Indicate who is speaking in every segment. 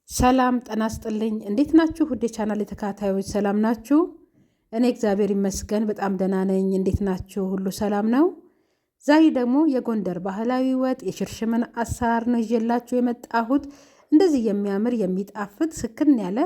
Speaker 1: ሰላም ጤና ይስጥልኝ። እንዴት ናችሁ? ውድ የቻናሌ ተከታታዮች ሰላም ናችሁ? እኔ እግዚአብሔር ይመስገን በጣም ደህና ነኝ። እንዴት ናችሁ? ሁሉ ሰላም ነው? ዛሬ ደግሞ የጎንደር ባህላዊ ወጥ የሽርሽምን አሰራር ነው ይዤላችሁ የመጣሁት። እንደዚህ የሚያምር የሚጣፍጥ ስክን ያለ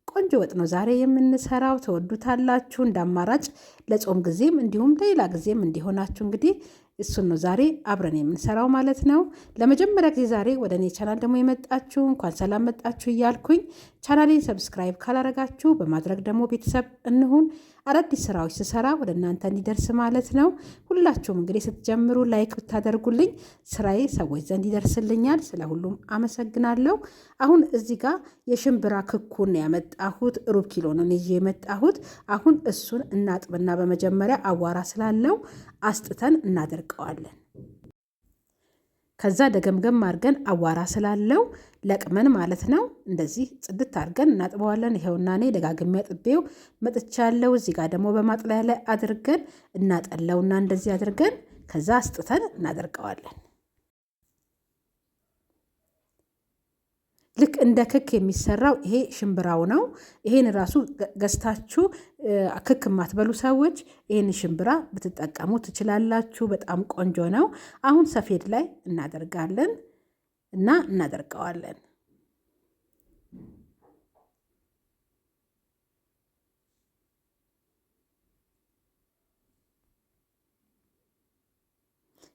Speaker 1: ቆንጆ ወጥ ነው ዛሬ የምንሰራው። ተወዱታላችሁ። እንደ አማራጭ ለጾም ጊዜም እንዲሁም ለሌላ ጊዜም እንዲሆናችሁ እንግዲህ እሱን ነው ዛሬ አብረን የምንሰራው ማለት ነው። ለመጀመሪያ ጊዜ ዛሬ ወደ እኔ ቻናል ደግሞ የመጣችሁ እንኳን ሰላም መጣችሁ እያልኩኝ ቻናሌን ሰብስክራይብ ካላረጋችሁ በማድረግ ደግሞ ቤተሰብ እንሁን። አዳዲስ ስራዎች ስሰራ ወደ እናንተ እንዲደርስ ማለት ነው። ሁላችሁም እንግዲህ ስትጀምሩ ላይክ ብታደርጉልኝ ስራዬ ሰዎች ዘንድ ይደርስልኛል። ስለ ሁሉም አመሰግናለሁ። አሁን እዚህ ጋር የሽምብራ ክኩን ያመጣሁት ሩብ ኪሎ ነው ይዤ የመጣሁት። አሁን እሱን እናጥብና በመጀመሪያ አዋራ ስላለው አስጥተን እናደርቀዋለን። ከዛ ደገምገም አድርገን አዋራ ስላለው ለቅመን ማለት ነው እንደዚህ ጽድት አድርገን እናጥበዋለን። ይኸውና እኔ ደጋግሜ አጥቤው መጥቻለሁ። እዚህ ጋር ደግሞ በማጥለያ ላይ አድርገን እናጠለውና እንደዚህ አድርገን ከዛ አስጥተን እናደርቀዋለን። ልክ እንደ ክክ የሚሰራው ይሄ ሽምብራው ነው። ይሄን ራሱ ገዝታችሁ ክክ የማትበሉ ሰዎች ይሄን ሽምብራ ብትጠቀሙ ትችላላችሁ። በጣም ቆንጆ ነው። አሁን ሰፌድ ላይ እናደርጋለን እና እናደርቀዋለን።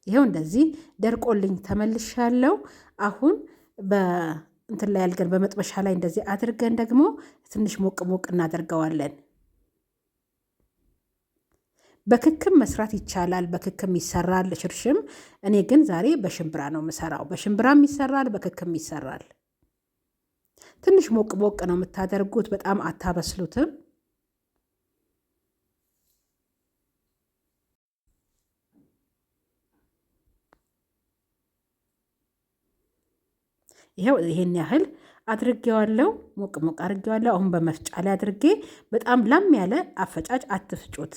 Speaker 1: ይኸው እንደዚህ ደርቆልኝ ተመልሻለሁ። አሁን እንትን ላይ አድርገን በመጥበሻ ላይ እንደዚህ አድርገን ደግሞ ትንሽ ሞቅ ሞቅ እናደርገዋለን። በክክም መስራት ይቻላል፣ በክክም ይሰራል ሽርሽም። እኔ ግን ዛሬ በሽምብራ ነው የምሰራው። በሽምብራም ይሰራል፣ በክክም ይሰራል። ትንሽ ሞቅ ሞቅ ነው የምታደርጉት፣ በጣም አታበስሉትም። ይኸው ይሄን ያህል አድርጌዋለሁ። ሞቅ ሞቅ አድርጌዋለሁ። አሁን በመፍጫ ላይ አድርጌ በጣም ላም ያለ አፈጫጭ አትፍጩት።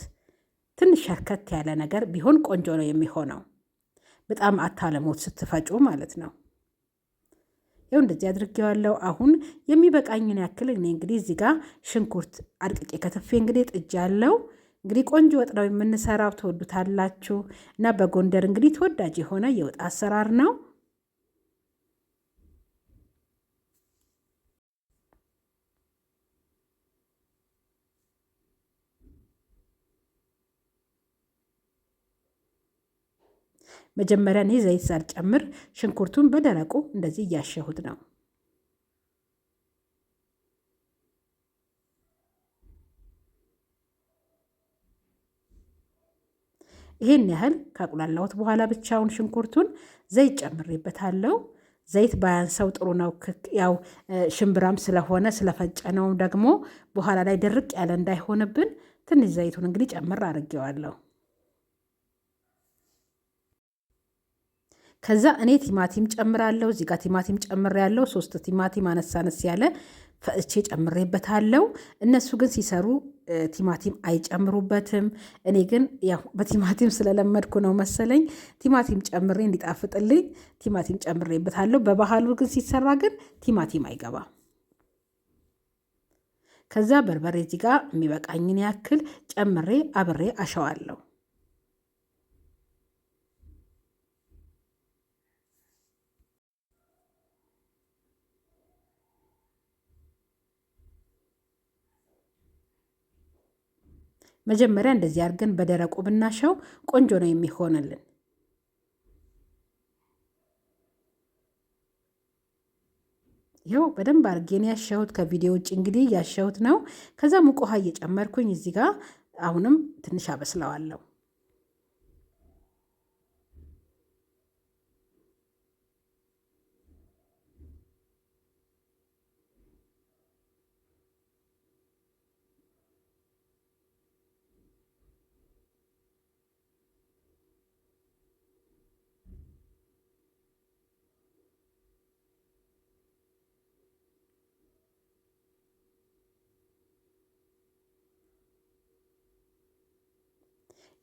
Speaker 1: ትንሽ ሸርከት ያለ ነገር ቢሆን ቆንጆ ነው የሚሆነው። በጣም አታለሞት ስትፈጩ ማለት ነው። ይኸው እንደዚህ አድርጌዋለሁ። አሁን የሚበቃኝን ያክል እኔ እንግዲህ እዚህ ጋር ሽንኩርት አድቅቄ ከተፌ እንግዲህ ጥጃለሁ። እንግዲህ ቆንጆ ወጥ ነው የምንሰራው። ትወዱታላችሁ እና በጎንደር እንግዲህ ተወዳጅ የሆነ የወጥ አሰራር ነው። መጀመሪያ እኔ ዘይት ሳልጨምር ሽንኩርቱን በደረቁ እንደዚህ እያሸሁት ነው። ይሄን ያህል ካቁላላሁት በኋላ ብቻውን ሽንኩርቱን ዘይት ጨምሬበታለሁ። ዘይት ባያንሰው ጥሩ ነው። ያው ሽምብራም ስለሆነ ስለፈጨነው ደግሞ በኋላ ላይ ድርቅ ያለ እንዳይሆንብን ትንሽ ዘይቱን እንግዲህ ጨምር አድርጌዋለሁ። ከዛ እኔ ቲማቲም ጨምራለሁ። እዚህ ጋር ቲማቲም ጨምሬያለሁ። 3 ቲማቲም አነሳነስ ያለ ፈጭቼ ጨምሬበታለሁ። እነሱ ግን ሲሰሩ ቲማቲም አይጨምሩበትም። እኔ ግን ያው በቲማቲም ስለለመድኩ ነው መሰለኝ ቲማቲም ጨምሬ እንዲጣፍጥልኝ ቲማቲም ጨምሬበታለሁ። በባህሉ ግን ሲሰራ ግን ቲማቲም አይገባም። ከዛ በርበሬ እዚህ ጋር የሚበቃኝን ያክል ጨምሬ አብሬ አሸዋለሁ። መጀመሪያ እንደዚህ አድርገን በደረቁ ብናሸው ቆንጆ ነው የሚሆንልን። ይኸው በደንብ አድርጌን ያሸሁት ከቪዲዮ ውጭ እንግዲህ ያሸሁት ነው። ከዛ ሙቅ ውሃ እየጨመርኩኝ እዚህ ጋር አሁንም ትንሽ አበስለዋለሁ።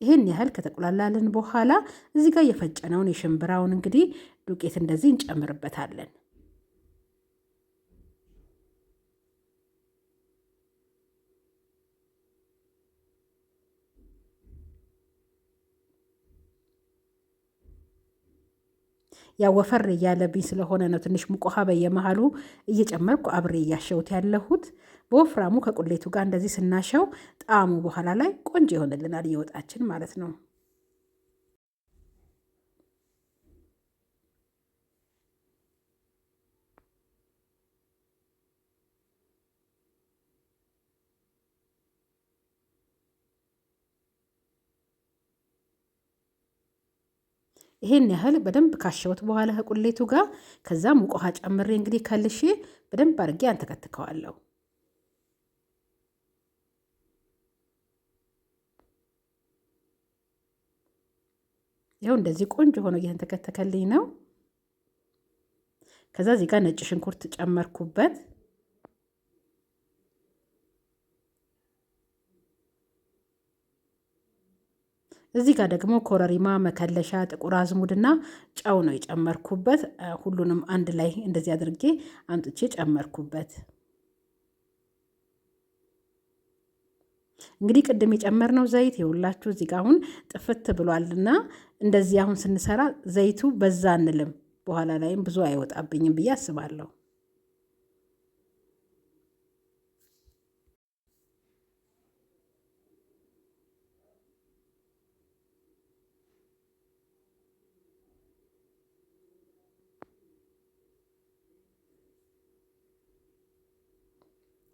Speaker 1: ይሄን ያህል ከተቆላላልን በኋላ እዚህ ጋር የፈጨነውን የሽምብራውን እንግዲህ ዱቄት እንደዚህ እንጨምርበታለን። ያው ወፈር እያለብኝ ስለሆነ ነው ትንሽ ሙቅ ውሃ በየመሃሉ እየጨመርኩ አብሬ እያሸሁት ያለሁት። በወፍራሙ ከቁሌቱ ጋር እንደዚህ ስናሸው ጣዕሙ በኋላ ላይ ቆንጆ ይሆንልናል የወጣችን ማለት ነው። ይሄን ያህል በደንብ ካሸሁት በኋላ ከቁሌቱ ጋር ከዛ ሙቅ ውሃ ጨምሬ እንግዲህ ከልሼ በደንብ አድርጌ አንተከትከዋለሁ። ይኸው እንደዚህ ቆንጆ ሆኖ እየተንተከተከልኝ ነው። ከዛ እዚህ ጋር ነጭ ሽንኩርት ጨመርኩበት። እዚህ ጋር ደግሞ ኮረሪማ፣ መከለሻ፣ ጥቁር አዝሙድና ጨው ነው የጨመርኩበት። ሁሉንም አንድ ላይ እንደዚህ አድርጌ አምጥቼ ጨመርኩበት። እንግዲህ ቅድም የጨመርነው ዘይት የሁላችሁ እዚህ ጋር አሁን ጥፍት ብሏልና እንደዚህ አሁን ስንሰራ ዘይቱ በዛ አንልም፣ በኋላ ላይም ብዙ አይወጣብኝም ብዬ አስባለሁ።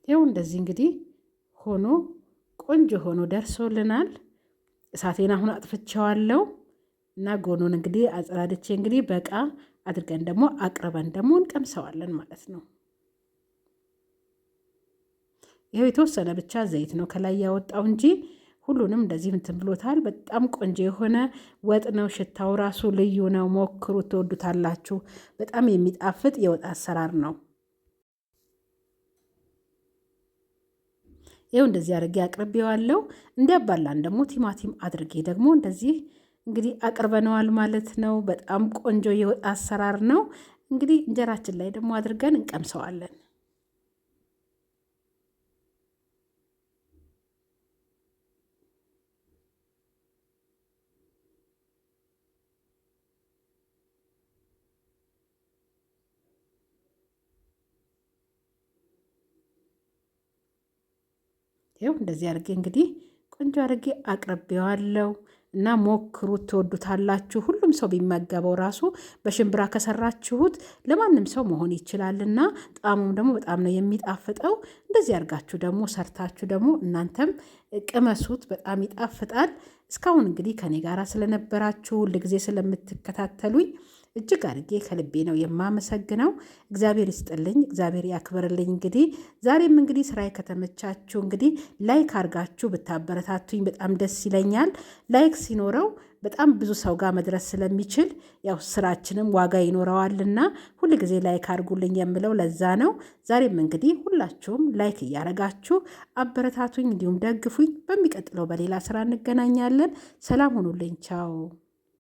Speaker 1: ይኸው እንደዚህ እንግዲህ ሆኖ ቆንጆ ሆኖ ደርሶልናል። እሳቴን አሁን አጥፍቼዋለሁ እና ጎኑን እንግዲህ አጸዳድቼ እንግዲህ በቃ አድርገን ደግሞ አቅርበን ደግሞ እንቀምሰዋለን ማለት ነው። ይኸው የተወሰነ ብቻ ዘይት ነው ከላይ ያወጣው እንጂ ሁሉንም እንደዚህ እንትን ብሎታል። በጣም ቆንጆ የሆነ ወጥ ነው። ሽታው ራሱ ልዩ ነው። ሞክሩት፣ ትወዱታላችሁ። በጣም የሚጣፍጥ የወጥ አሰራር ነው። ይኸው እንደዚህ አድርጌ አቅርቤዋለሁ። እንዲያባላን ደግሞ ቲማቲም አድርጌ ደግሞ እንደዚህ እንግዲህ አቅርበነዋል ማለት ነው። በጣም ቆንጆ የወጥ አሰራር ነው። እንግዲህ እንጀራችን ላይ ደግሞ አድርገን እንቀምሰዋለን። ይኸው እንደዚህ አድርጌ እንግዲህ ቆንጆ አድርጌ አቅርቤዋለሁ እና ሞክሩት፣ ትወዱታላችሁ። ሁሉም ሰው ቢመገበው ራሱ በሽምብራ ከሰራችሁት ለማንም ሰው መሆን ይችላልና ጣዕሙም ደግሞ በጣም ነው የሚጣፍጠው። እንደዚህ አድርጋችሁ ደግሞ ሰርታችሁ ደግሞ እናንተም ቅመሱት፣ በጣም ይጣፍጣል። እስካሁን እንግዲህ ከኔ ጋር ስለነበራችሁ ሁልጊዜ ስለምትከታተሉኝ እጅግ አድርጌ ከልቤ ነው የማመሰግነው። እግዚአብሔር ይስጥልኝ፣ እግዚአብሔር ያክብርልኝ። እንግዲህ ዛሬም እንግዲህ ስራዬ ከተመቻችሁ እንግዲህ ላይክ አድርጋችሁ ብታበረታቱኝ በጣም ደስ ይለኛል። ላይክ ሲኖረው በጣም ብዙ ሰው ጋር መድረስ ስለሚችል ያው ስራችንም ዋጋ ይኖረዋልና ሁልጊዜ ላይክ አድርጉልኝ የምለው ለዛ ነው። ዛሬም እንግዲህ ሁላችሁም ላይክ እያደረጋችሁ አበረታቱኝ፣ እንዲሁም ደግፉኝ። በሚቀጥለው በሌላ ስራ እንገናኛለን። ሰላም ሁኑልኝ። ቻው